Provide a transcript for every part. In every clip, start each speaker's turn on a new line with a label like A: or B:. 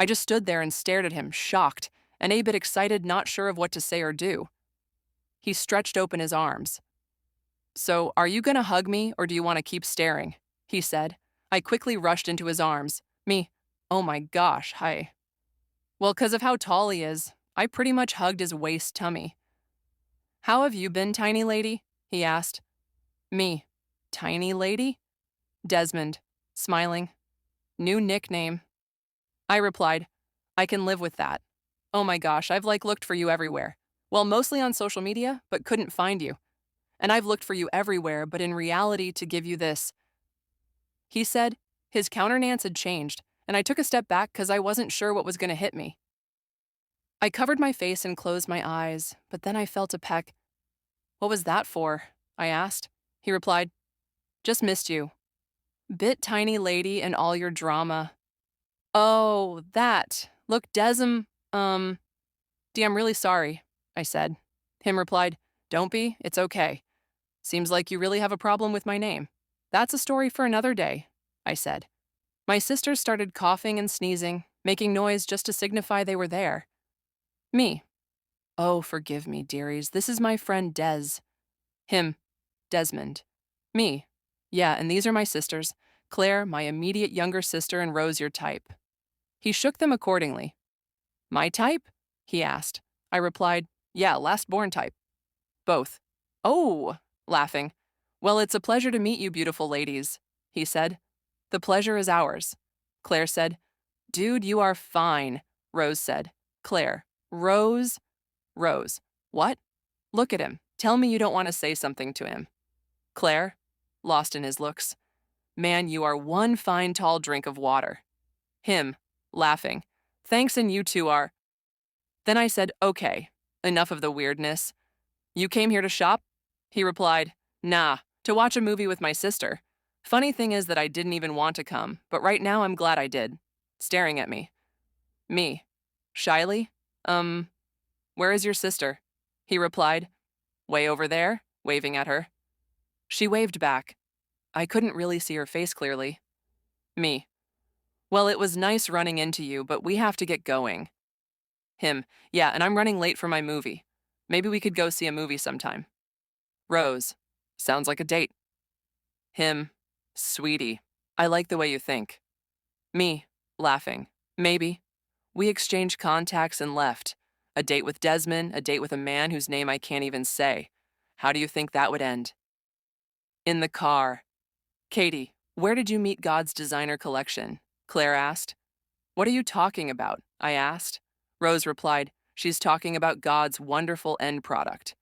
A: I just stood there and stared at him, shocked, and a bit excited, not sure of what to say or do. He stretched open his arms. "So, are you gonna hug me, or do you want to keep staring?" he said. I quickly rushed into his arms. Me, oh my gosh, hi. Well, 'cause of how tall he is, I pretty much hugged his waist tummy. "How have you been, tiny lady?" he asked. Me, tiny lady? Desmond, smiling. New nickname. I replied, "I can live with that. Oh my gosh, I've looked for you everywhere. Well, mostly on social media, but couldn't find you. And I've looked for you everywhere, but in reality to give you this." He said. His countenance had changed, and I took a step back because I wasn't sure what was going to hit me. I covered my face and closed my eyes, but then I felt a peck. "What was that for?" I asked. He replied, "Just missed you. Bit tiny lady and all your drama." "Oh, that. Look, Dee, I'm really sorry," I said. Him replied, "Don't be, it's okay. Seems like you really have a problem with my name." "That's a story for another day," I said. My sisters started coughing and sneezing, making noise just to signify they were there. Me, "Oh, forgive me, dearies, this is my friend Des." Him, "Desmond." Me, "Yeah, and these are my sisters, Claire, my immediate younger sister, and Rose, your type." He shook them accordingly. "My type?" he asked. I replied, "Yeah, last born type." Both. "Oh," laughing. "Well, it's a pleasure to meet you, beautiful ladies," he said. "The pleasure is ours." Claire said, "Dude, you are fine," Rose said. Claire, "Rose?" Rose, "What?" "Look at him. Tell me you don't want to say something to him." Claire, lost in his looks, "Man, you are one fine tall drink of water." Him, laughing, "Thanks, and you two are." Then I said, "Okay, enough of the weirdness. You came here to shop?" He replied, "Nah, to watch a movie with my sister. Funny thing is that I didn't even want to come, but right now I'm glad I did." Staring at me. Me, shyly, "Where is your sister?" He replied, "Way over there," waving at her. She waved back. I couldn't really see her face clearly. Me, "Well, it was nice running into you, but we have to get going." Him, "Yeah, and I'm running late for my movie. Maybe we could go see a movie sometime." Rose, "Sounds like a date." Him, "Sweetie, I like the way you think." Me, laughing, "Maybe." We exchanged contacts and left. A date with Desmond, a date with a man whose name I can't even say. How do you think that would end? In the car. "Katie, where did you meet God's designer collection?" Claire asked. "What are you talking about?" I asked. Rose replied, "She's talking about God's wonderful end product."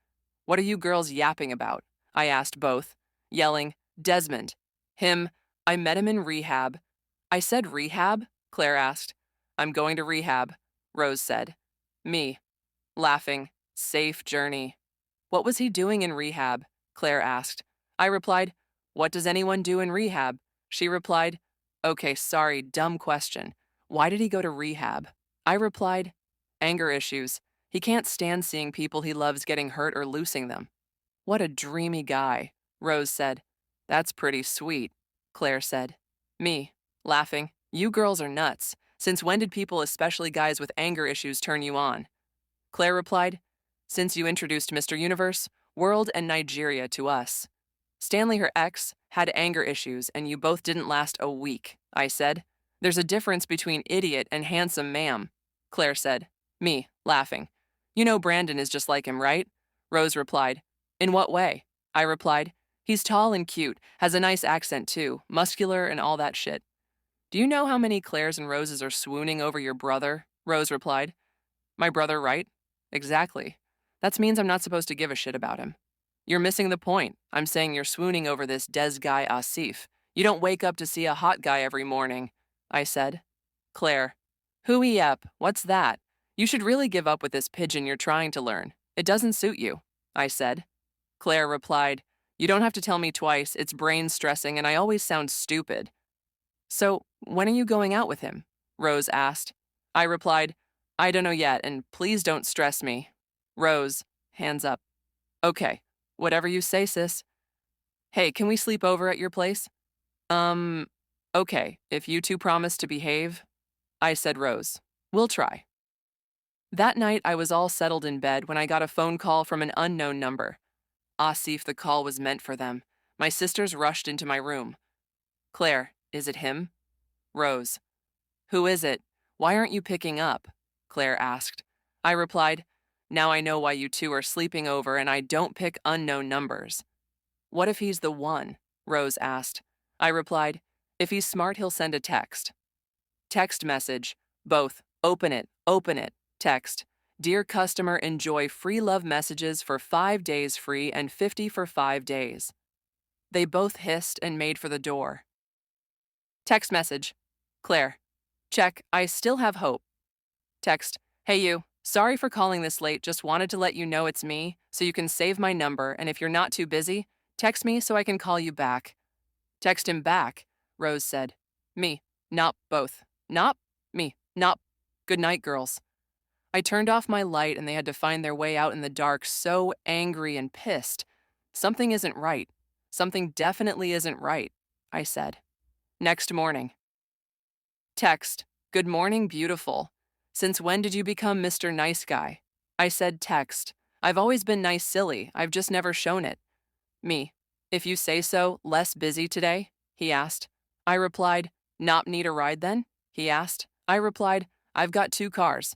A: "What are you girls yapping about?" I asked both, yelling, "Desmond." Him, "I met him in rehab." I said rehab? Claire asked. "I'm going to rehab," Rose said. Me, laughing, "Safe journey." "What was he doing in rehab?" Claire asked. I replied, "What does anyone do in rehab?" She replied, "Okay, sorry, dumb question. Why did he go to rehab?" I replied, "Anger issues. He can't stand seeing people he loves getting hurt or losing them." "What a dreamy guy," Rose said. "That's pretty sweet," Claire said. Me, laughing, "You girls are nuts. Since when did people, especially guys with anger issues, turn you on?" Claire replied, "Since you introduced Mr. Universe, World, and Nigeria to us." Stanley, her ex, had anger issues, and you both didn't last a week, I said. "There's a difference between idiot and handsome, ma'am," Claire said. Me, laughing, "You know Brandon is just like him, right?" Rose replied, "In what way?" I replied, "He's tall and cute, has a nice accent too, muscular and all that shit." "Do you know how many Claires and Roses are swooning over your brother?" Rose replied. "My brother, right?" "Exactly. That means I'm not supposed to give a shit about him." "You're missing the point. I'm saying you're swooning over this Des guy Asif. You don't wake up to see a hot guy every morning," I said. Claire, "Hooey up, what's that? You should really give up with this pigeon you're trying to learn. It doesn't suit you," I said. Claire replied, "You don't have to tell me twice, it's brain stressing and I always sound stupid." "So, when are you going out with him?" Rose asked. I replied, "I don't know yet, and please don't stress me." Rose, hands up. "Okay, whatever you say, sis." "Hey, can we sleep over at your place?" Okay, if you two promise to behave." I said Rose. We'll try. That night, I was all settled in bed when I got a phone call from an unknown number. See if the call was meant for them. My sisters rushed into my room. Claire, is it him? Rose. Who is it? Why aren't you picking up? Claire asked. I replied, now I know why you two are sleeping over and I don't pick unknown numbers. What if he's the one? Rose asked. I replied, if he's smart, he'll send a text. Text message. Both. Open it. Open it. Text. Dear customer, enjoy free love messages for 5 days free and 50 for 5 days. They both hissed and made for the door. Text message. Claire. Check. I still have hope. Text. Hey you. Sorry for calling this late. Just wanted to let you know it's me, so you can save my number, and if you're not too busy, text me so I can call you back. Text him back, Rose said. Me. Not both. Not me. Not. Good night, girls. I turned off my light and they had to find their way out in the dark, so angry and pissed. Something isn't right. Something definitely isn't right, I said. Next morning. Text. Good morning, beautiful. Since when did you become Mr. Nice Guy? I said text. I've always been nice silly. I've just never shown it. Me. If you say so, less busy today? He asked. I replied, not need a ride then? He asked. I replied, I've got 2 cars.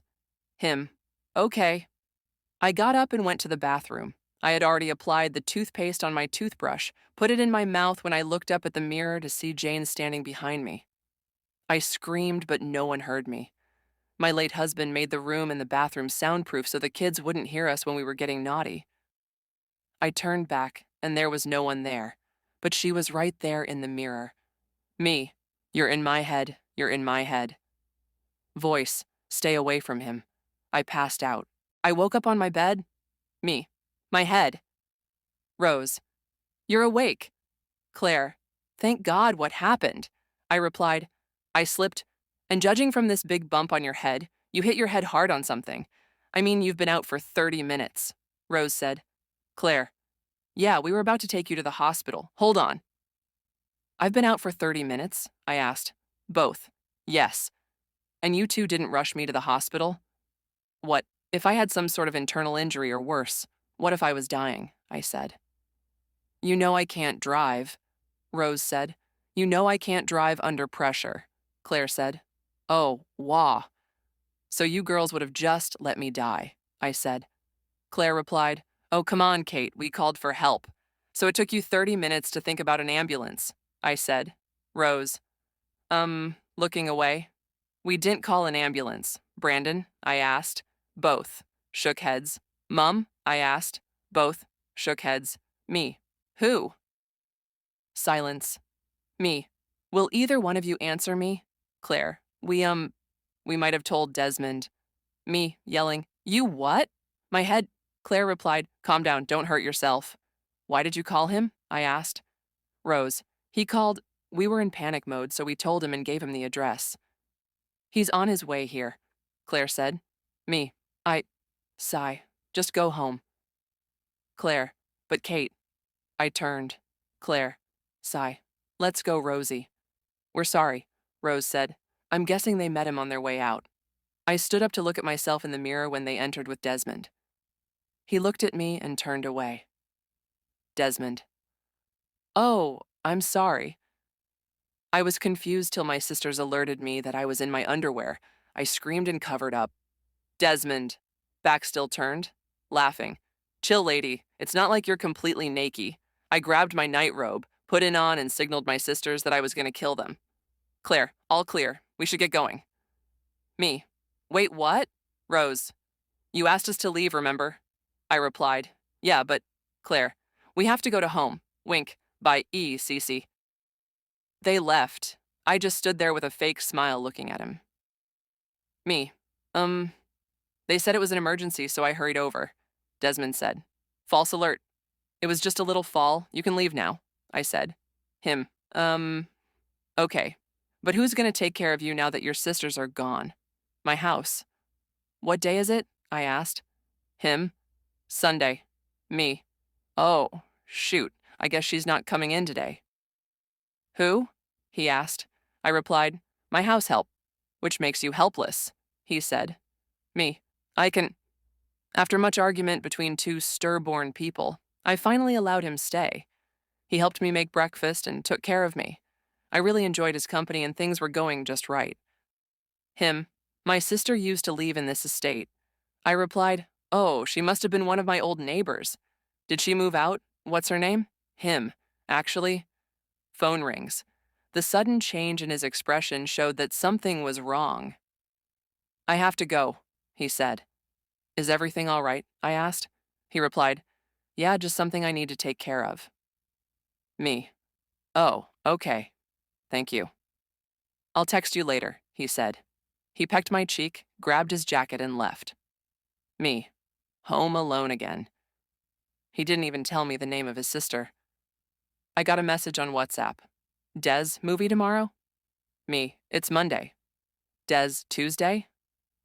A: Him. Okay. I got up and went to the bathroom. I had already applied the toothpaste on my toothbrush, put it in my mouth when I looked up at the mirror to see Jane standing behind me. I screamed, but no one heard me. My late husband made the room and the bathroom soundproof so the kids wouldn't hear us when we were getting naughty. I turned back, and there was no one there, but she was right there in the mirror. Me. You're in my head. You're in my head. Voice. Stay away from him. I passed out. I woke up on my bed. Me. My head. Rose. You're awake. Claire. Thank God, what happened? I replied. I slipped, and judging from this big bump on your head, you hit your head hard on something. I mean, you've been out for 30 minutes, Rose said. Claire. Yeah, we were about to take you to the hospital. Hold on. I've been out for 30 minutes, I asked. Both. Yes. And you two didn't rush me to the hospital? What, if I had some sort of internal injury or worse? What if I was dying? I said. You know I can't drive, Rose said. You know I can't drive under pressure, Claire said. Oh, wah. So you girls would have just let me die, I said. Claire replied, oh, come on, Kate, we called for help. So it took you 30 minutes to think about an ambulance, I said. Rose. Looking away. We didn't call an ambulance. Brandon, I asked. Both. Shook heads. Mum, I asked. Both. Shook heads. Me. Who? Silence. Me. Will either one of you answer me? Claire. We might have told Desmond. Me, yelling, you what? My head. Claire replied, calm down, don't hurt yourself. Why did you call him? I asked. Rose. He called. We were in panic mode, so we told him and gave him the address. He's on his way here, Claire said. Me. Sigh. Just go home. Claire. But Kate. I turned. Claire. Sigh. Let's go, Rosie. We're sorry, Rose said. I'm guessing they met him on their way out. I stood up to look at myself in the mirror when they entered with Desmond. He looked at me and turned away. Desmond. Oh, I'm sorry. I was confused till my sisters alerted me that I was in my underwear. I screamed and covered up. Desmond. Back still turned, laughing. Chill, lady. It's not like you're completely naked. I grabbed my nightrobe, put it on, and signaled my sisters that I was going to kill them. Claire. All clear. We should get going. Me. Wait, what? Rose. You asked us to leave, remember? I replied. Yeah, but... Claire. We have to go to home. Wink. By Cece. They left. I just stood there with a fake smile looking at him. Me. They said it was an emergency, so I hurried over. Desmond said. False alert. It was just a little fall. You can leave now, I said. Him. Okay. But who's going to take care of you now that your sisters are gone? My house. What day is it? I asked. Him. Sunday. Me. Oh, shoot. I guess she's not coming in today. Who? He asked. I replied, my house help, which makes you helpless. he said. Me. I can. After much argument between two stir-born people, I finally allowed him stay. He helped me make breakfast and took care of me. I really enjoyed his company and things were going just right. Him. My sister used to live in this estate. I replied, oh, she must have been one of my old neighbors. Did she move out? What's her name? Him. Actually. Phone rings. The sudden change in his expression showed that something was wrong. I have to go, he said. Is everything all right? I asked. He replied, yeah, just something I need to take care of. Me. Oh, okay. Thank you. I'll text you later, he said. He pecked my cheek, grabbed his jacket, and left. Me. Home alone again. He didn't even tell me the name of his sister. I got a message on WhatsApp. Des, movie tomorrow? Me. It's Monday. Des, Tuesday?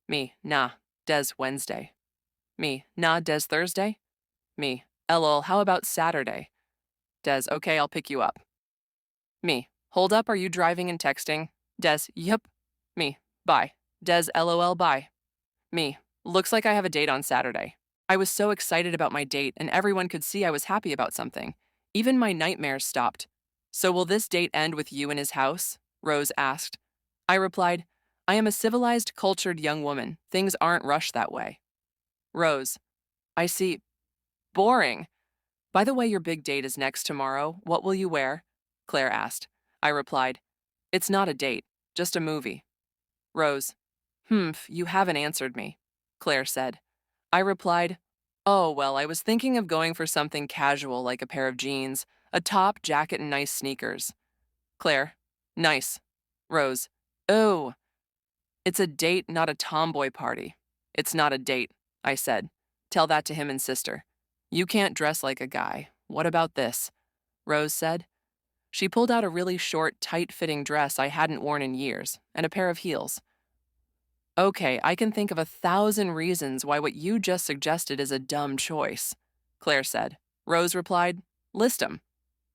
A: Me. Nah. Des, Wednesday. Me. Nah. Des, Thursday? Me. LOL, how about Saturday? Des, okay, I'll pick you up. Me. Hold up, are you driving and texting? Des, yep. Me. Bye. Des, LOL, bye. Me. Looks like I have a date on Saturday. I was so excited about my date, and everyone could see I was happy about something. Even my nightmares stopped. So will this date end with you in his house? Rose asked. I replied, I am a civilized, cultured young woman. Things aren't rushed that way. Rose. I see. Boring. By the way, your big date is next tomorrow. What will you wear? Claire asked. I replied, it's not a date, just a movie. Rose. You haven't answered me, Claire said. I replied, oh, well, I was thinking of going for something casual like a pair of jeans, a top, jacket, and nice sneakers. Claire. Nice. Rose. Oh. It's a date, not a tomboy party. It's not a date, I said. Tell that to him and sister. You can't dress like a guy. What about this? Rose said. She pulled out a really short, tight-fitting dress I hadn't worn in years, and a pair of heels. Okay, I can think of 1,000 reasons why what you just suggested is a dumb choice, Claire said. Rose replied, list 'em.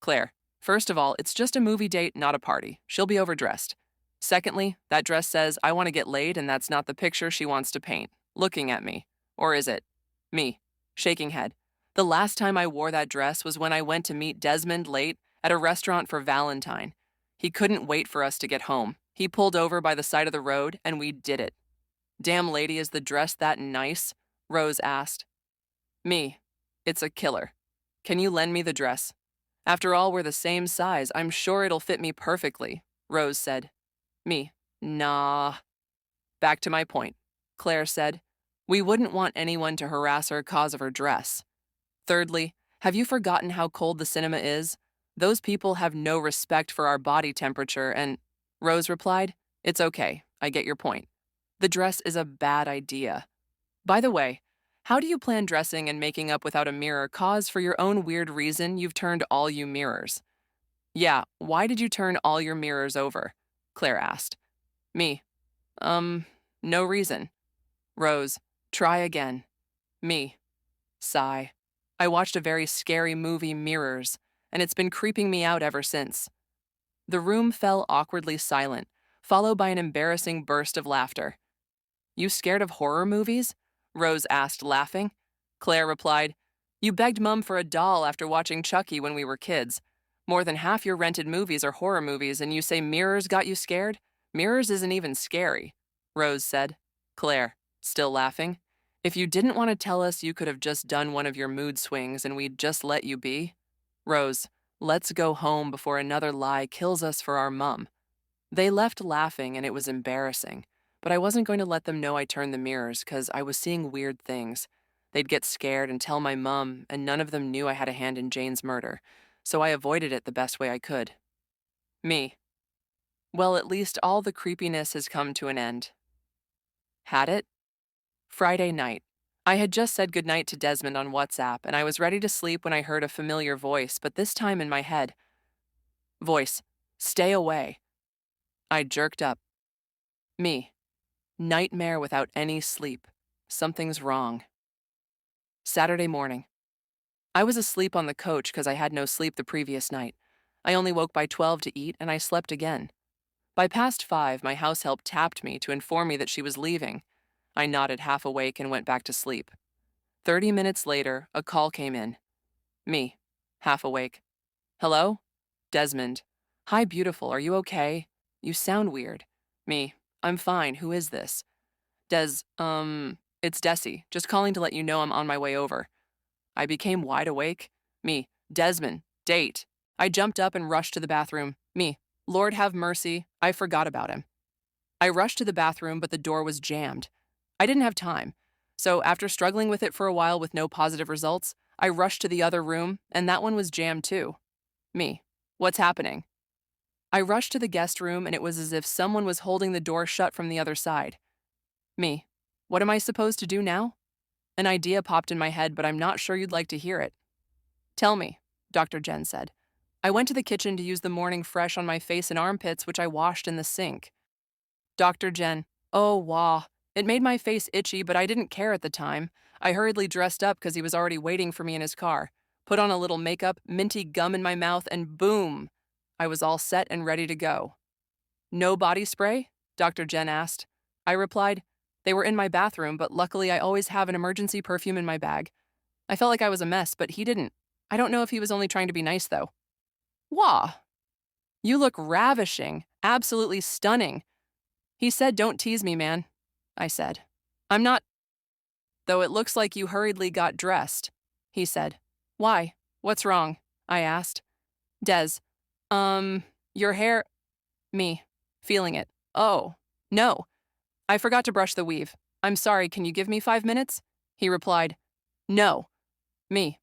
A: Claire, first of all, it's just a movie date, not a party. She'll be overdressed. Secondly, that dress says, I want to get laid, and that's not the picture she wants to paint. Looking at me. Or is it? Me. Shaking head. The last time I wore that dress was when I went to meet Desmond late at a restaurant for Valentine. He couldn't wait for us to get home. He pulled over by the side of the road, and we did it. Damn lady, is the dress that nice? Rose asked. Me. It's a killer. Can you lend me the dress? After all, we're the same size. I'm sure it'll fit me perfectly, Rose said. Me. Nah. Back to my point. Claire said, we wouldn't want anyone to harass her cause of her dress. Thirdly, have you forgotten how cold the cinema is? Those people have no respect for our body temperature and… Rose replied, it's okay. I get your point. The dress is a bad idea. By the way, how do you plan dressing and making up without a mirror cause for your own weird reason you've turned all you mirrors? Yeah, why did you turn all your mirrors over? Claire asked. Me. No reason. Rose. Try again. Me. Sigh. I watched a very scary movie, Mirrors, and it's been creeping me out ever since. The room fell awkwardly silent, followed by an embarrassing burst of laughter. You scared of horror movies? Rose asked, laughing. Claire replied, you begged Mum for a doll after watching Chucky when we were kids. More than half your rented movies are horror movies, and you say Mirrors got you scared? Mirrors isn't even scary, Rose said. Claire, still laughing. If you didn't want to tell us, you could have just done one of your mood swings and we'd just let you be. Rose, let's go home before another lie kills us for our mum. They left laughing and it was embarrassing, but I wasn't going to let them know I turned the mirrors because I was seeing weird things. They'd get scared and tell my mum, and none of them knew I had a hand in Jane's murder, so I avoided it the best way I could. Me. Well, at least all the creepiness has come to an end. Had it? Friday night. I had just said goodnight to Desmond on WhatsApp, and I was ready to sleep when I heard a familiar voice, but this time in my head. Voice. Stay away. I jerked up. Me. Nightmare without any sleep. Something's wrong. Saturday morning. I was asleep on the coach because I had no sleep the previous night. I only woke by 12 to eat, and I slept again. By past 5, my house help tapped me to inform me that she was leaving. I nodded, half awake, and went back to sleep. 30 minutes later, a call came in. Me, half awake. Hello? Desmond. Hi, beautiful. Are you okay? You sound weird. Me. I'm fine. Who is this? It's Desi. Just calling to let you know I'm on my way over. I became wide awake. Me. Desmond. Date. I jumped up and rushed to the bathroom. Me. Lord have mercy. I forgot about him. I rushed to the bathroom, but the door was jammed. I didn't have time. So after struggling with it for a while with no positive results, I rushed to the other room, and that one was jammed too. Me. What's happening? I rushed to the guest room, and it was as if someone was holding the door shut from the other side. Me. What am I supposed to do now? An idea popped in my head, but I'm not sure you'd like to hear it. Tell me, Dr. Jen said. I went to the kitchen to use the morning fresh on my face and armpits, which I washed in the sink. Dr. Jen. Oh, wah. It made my face itchy, but I didn't care at the time. I hurriedly dressed up because he was already waiting for me in his car, put on a little makeup, minty gum in my mouth, and boom! I was all set and ready to go. No body spray? Dr. Jen asked. I replied, they were in my bathroom, but luckily I always have an emergency perfume in my bag. I felt like I was a mess, but he didn't. I don't know if he was only trying to be nice, though. Wah! You look ravishing, absolutely stunning. He said, don't tease me, man, I said. I'm not. Though it looks like you hurriedly got dressed, he said. Why? What's wrong? I asked. Des. Your hair. Me. Feeling it. Oh, no. I forgot to brush the weave. I'm sorry, can you give me 5 minutes? He replied. No. Me.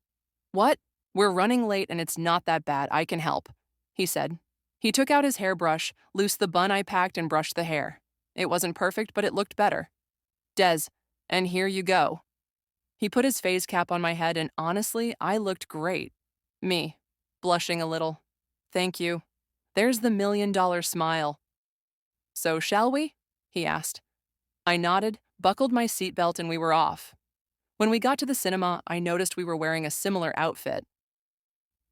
A: What? We're running late and it's not that bad. I can help, he said. He took out his hairbrush, loosed the bun I packed, and brushed the hair. It wasn't perfect, but it looked better. Des, and here you go. He put his face cap on my head, and honestly, I looked great. Me, blushing a little. Thank you. There's the $1 million smile. So shall we? He asked. I nodded, buckled my seatbelt, and we were off. When we got to the cinema, I noticed we were wearing a similar outfit.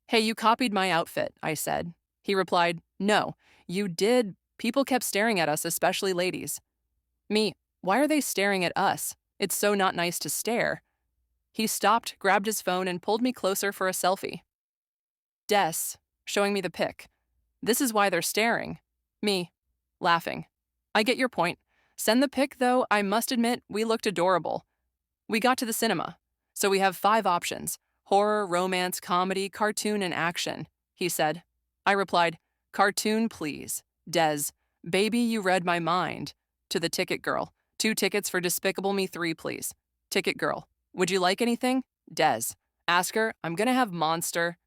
A: Hey, you copied my outfit, I said. He replied, no, you did. People kept staring at us, especially ladies. Me, why are they staring at us? It's so not nice to stare. He stopped, grabbed his phone, and pulled me closer for a selfie. Des, showing me the pic. This is why they're staring. Me, laughing. I get your point. Send the pic, though. I must admit, we looked adorable. We got to the cinema, so we have 5 options: horror, romance, comedy, cartoon, and action, he said. I replied, cartoon, please. Des, baby, you read my mind. To the ticket girl, 2 tickets for Despicable Me 3, please. Ticket girl, would you like anything? Des, ask her, I'm gonna have Monster.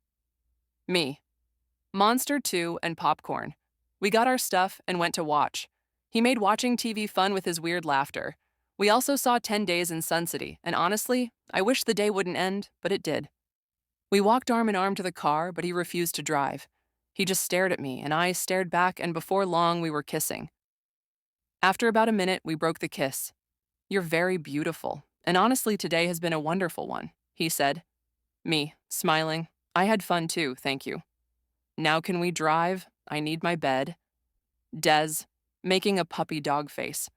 A: Me, Monster 2 and popcorn. We got our stuff and went to watch. He made watching TV fun with his weird laughter. We also saw 10 Days in Sun City, and honestly, I wish the day wouldn't end, but it did. We walked arm in arm to the car, but he refused to drive. He just stared at me, and I stared back, and before long, we were kissing. After about a minute, we broke the kiss. You're very beautiful, and honestly, today has been a wonderful one, he said. Me, smiling. I had fun too, thank you. Now can we drive? I need my bed. Des, making a puppy dog face.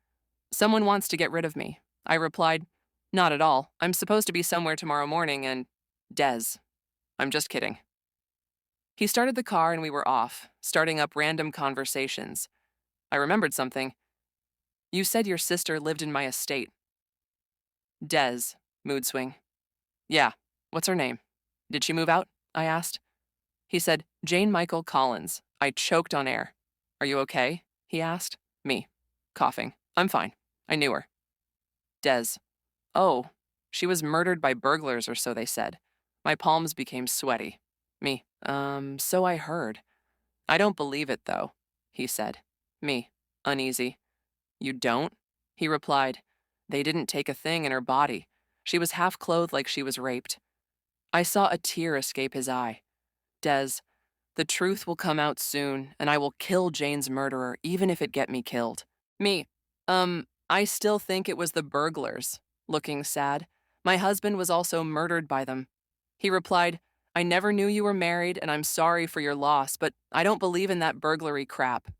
A: Someone wants to get rid of me. I replied, not at all. I'm supposed to be somewhere tomorrow morning, and Des, I'm just kidding. He started the car and we were off, starting up random conversations. I remembered something. You said your sister lived in my estate. Des, mood swing. Yeah, what's her name? Did she move out? I asked. He said, Jane Michael Collins. I choked on air. Are you okay? He asked. Me, coughing. I'm fine. I knew her. Des. Oh, she was murdered by burglars, or so they said. My palms became sweaty. Me. So I heard. I don't believe it, though, he said. Me, uneasy. You don't? He replied. They didn't take a thing in her body. She was half clothed like she was raped. I saw a tear escape his eye. Des, the truth will come out soon, and I will kill Jane's murderer, even if it get me killed. Me, I still think it was the burglars, looking sad. My husband was also murdered by them. He replied, I never knew you were married, and I'm sorry for your loss, but I don't believe in that burglary crap.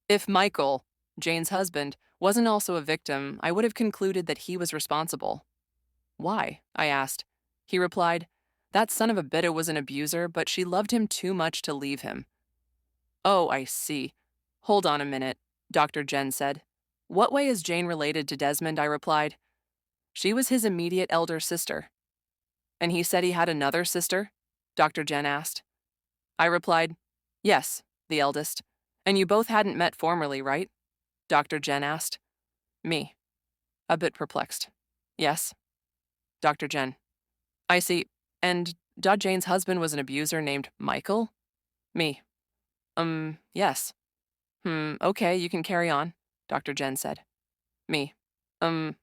A: If Michael, Jane's husband, wasn't also a victim, I would have concluded that he was responsible. Why? I asked. He replied, that son of a bitch was an abuser, but she loved him too much to leave him. Oh, I see. Hold on a minute, Dr. Jen said. What way is Jane related to Desmond? I replied. She was his immediate elder sister. And he said he had another sister? Dr. Jen asked. I replied, yes, the eldest. And you both hadn't met formerly, right? Dr. Jen asked. Me. A bit perplexed. Yes. Dr. Jen. I see. And Jane's husband was an abuser named Michael? Me. Yes. Okay, you can carry on, Dr. Jen said. Me. The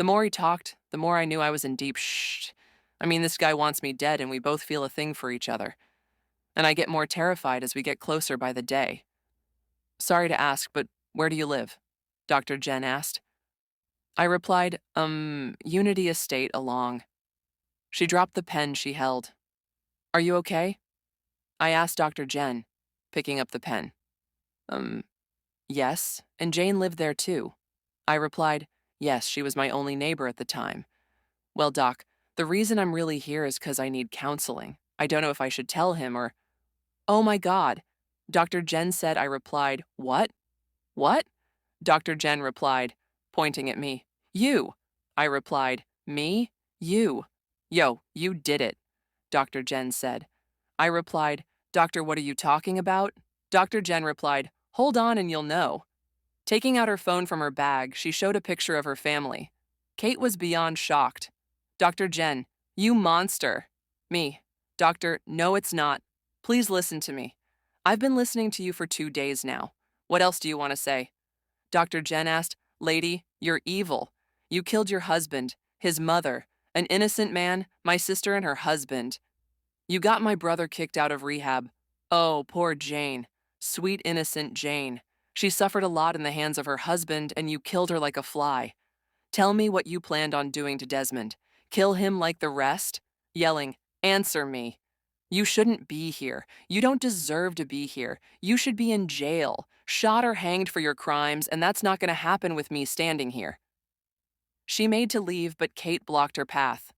A: more he talked, the more I knew I was in deep shh. I mean, this guy wants me dead and we both feel a thing for each other. And I get more terrified as we get closer by the day. Sorry to ask, but where do you live? Dr. Jen asked. I replied, Unity Estate along. She dropped the pen she held. Are you okay? I asked Dr. Jen, picking up the pen. Yes, and Jane lived there too. I replied, yes, she was my only neighbor at the time. Well, Doc, the reason I'm really here is because I need counseling. I don't know if I should tell him or... Oh my God. Dr. Jen said. I replied, what? What? Dr. Jen replied, pointing at me. You. I replied, me? You. Yo, you did it, Dr. Jen said. I replied, Doctor, what are you talking about? Dr. Jen replied, hold on and you'll know. Taking out her phone from her bag, she showed a picture of her family. Kate was beyond shocked. Dr. Jen, you monster. Me. Doctor, no, it's not. Please listen to me. I've been listening to you for 2 days now. What else do you want to say? Dr. Jen asked, lady, you're evil. You killed your husband, his mother, an innocent man, my sister and her husband. You got my brother kicked out of rehab. Oh, poor Jane. Sweet, innocent Jane. She suffered a lot in the hands of her husband, and you killed her like a fly. Tell me what you planned on doing to Desmond. Kill him like the rest? Yelling, answer me. You shouldn't be here. You don't deserve to be here. You should be in jail, shot or hanged for your crimes, and that's not going to happen with me standing here. She made to leave, but Kate blocked her path.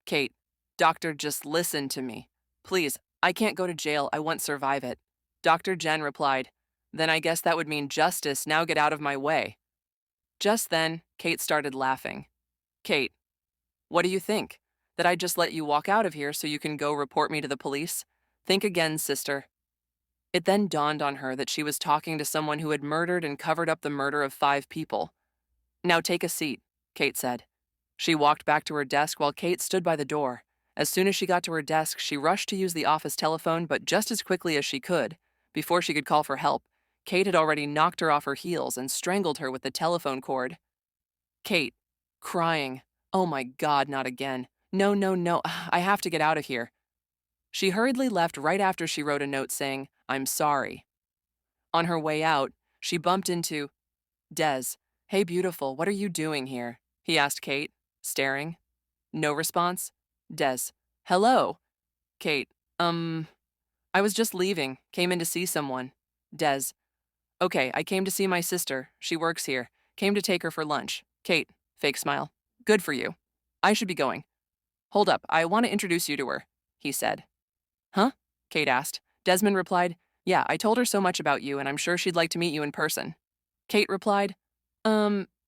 A: Kate, doctor, just listen to me. Please, I can't go to jail. I won't survive it. Dr. Jen replied, then I guess that would mean justice. Now get out of my way. Just then, Kate started laughing. Kate, what do you think? That I'd just let you walk out of here so you can go report me to the police? Think again, sister. It then dawned on her that she was talking to someone who had murdered and covered up the murder of 5 people. Now take a seat, Kate said. She walked back to her desk while Kate stood by the door. As soon as she got to her desk, she rushed to use the office telephone, but just as quickly as she could, before she could call for help, Kate had already knocked her off her heels and strangled her with the telephone cord. Kate, crying, oh my God, not again. No, no, no, I have to get out of here. She hurriedly left right after she wrote a note saying, I'm sorry. On her way out, she bumped into Des. Hey, beautiful, what are you doing here? He asked Kate, staring. No response. Des. Hello. Kate. I was just leaving. Came in to see someone. Des. Okay, I came to see my sister. She works here. Came to take her for lunch. Kate. Fake smile. Good for you. I should be going. Hold up, I want to introduce you to her, he said. Huh? Kate asked. Desmond replied, yeah, I told her so much about you and I'm sure she'd like to meet you in person. Kate replied,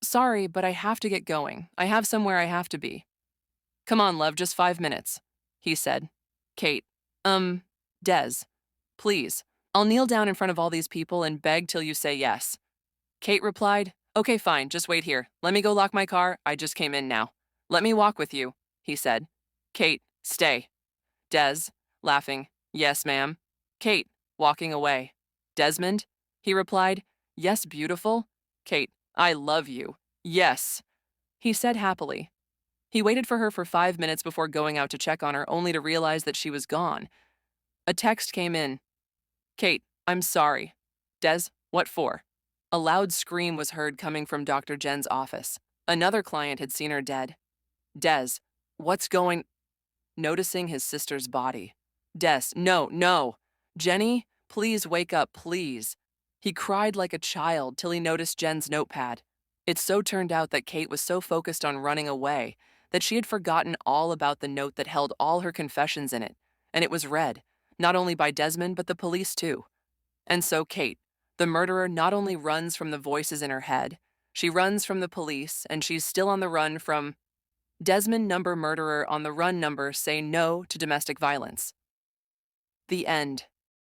A: sorry, but I have to get going. I have somewhere I have to be. Come on, love, just 5 minutes, he said. Kate, Des, please, I'll kneel down in front of all these people and beg till you say yes. Kate replied, okay, fine, just wait here. Let me go lock my car. I just came in now. Let me walk with you, he said. Kate, stay. Des, laughing, yes, ma'am. Kate, walking away. Desmond? He replied, yes, beautiful. Kate, I love you. Yes, he said happily. He waited for her for 5 minutes before going out to check on her, only to realize that she was gone. A text came in. Kate, I'm sorry. Des, what for? A loud scream was heard coming from Dr. Jen's office. Another client had seen her dead. Des, what's going... Noticing his sister's body. Des, no, no. Jenny, please wake up, please. He cried like a child till he noticed Jen's notepad. It so turned out that Kate was so focused on running away that she had forgotten all about the note that held all her confessions in it, and it was read, not only by Desmond but the police too. And so Kate, the murderer, not only runs from the voices in her head, she runs from the police, and she's still on the run from Desmond number murderer on the run number say no to domestic violence. The end.